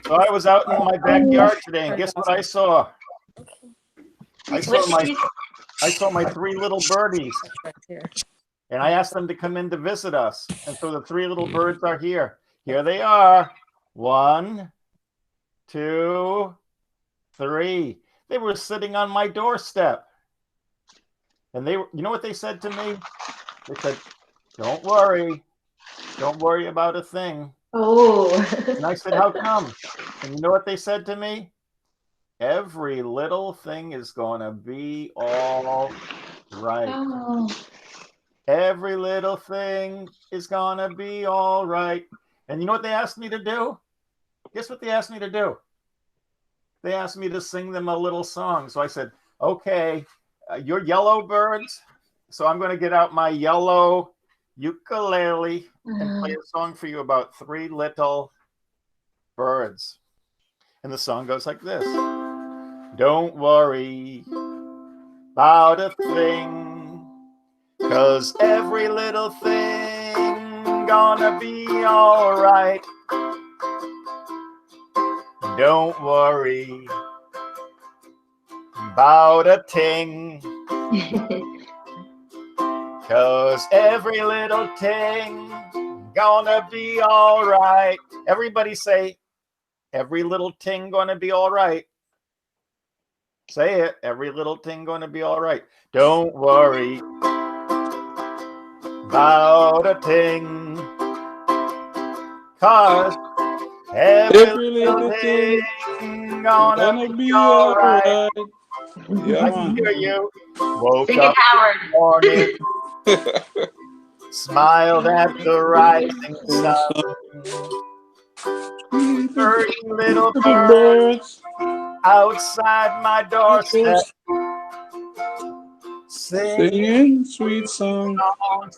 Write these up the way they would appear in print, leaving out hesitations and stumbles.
So I was out in my backyard today, and guess what I saw? I saw my three little birdies, and I asked them to come in to visit us. And so the three little birds are here. Here they are. 1, 2, 3. They were sitting on my doorstep. And you know what they said to me? They said, don't worry about a thing. Oh. And I said, how come? And you know what they said to me? Every little thing is going to be all right. Oh. Every little thing is going to be all right. And you know what they asked me to do? Guess what they asked me to do? They asked me to sing them a little song. So I said, okay, you're yellow birds. So I'm going to get out my yellow ukulele and play a song for you about three little birds. And the song goes like this. Don't worry about a thing, 'cause every little thing gonna be all right. Don't worry about a ting, 'cause every little ting gonna be all right. Everybody say, every little ting gonna be all right. Say it, every little ting gonna be all right. Don't worry about a ting, 'cause every little ting gonna be all right. Yeah, I can hear you. Woke Sing up it, Howard. this morning, smiled at the rising sun. 30 little birds outside my doorstep, singing sweet songs.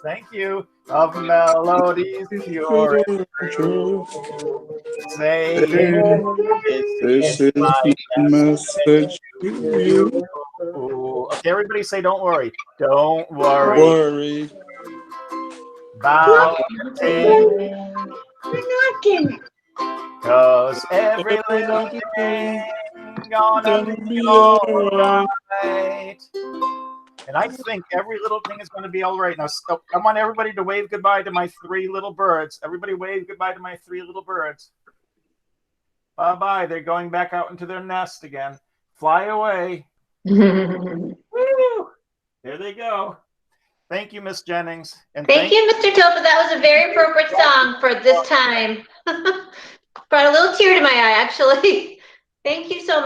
Thank you, of melodies pure and true. Saying This is my message to you. Okay, everybody say, don't worry. Don't worry Worry. about a thing, We're knocking. 'cause every little thing gonna be all right. And I think every little thing is going to be all right. Now, I want everybody to wave goodbye to my three little birds. Everybody wave goodbye to my three little birds. Bye-bye. They're going back out into their nest again. Fly away. Woo! There they go. Thank you, Miss Jennings. And Thank you, Mr. Topa. That was a very appropriate song for this time. Brought a little tear to my eye, actually. Thank you so much.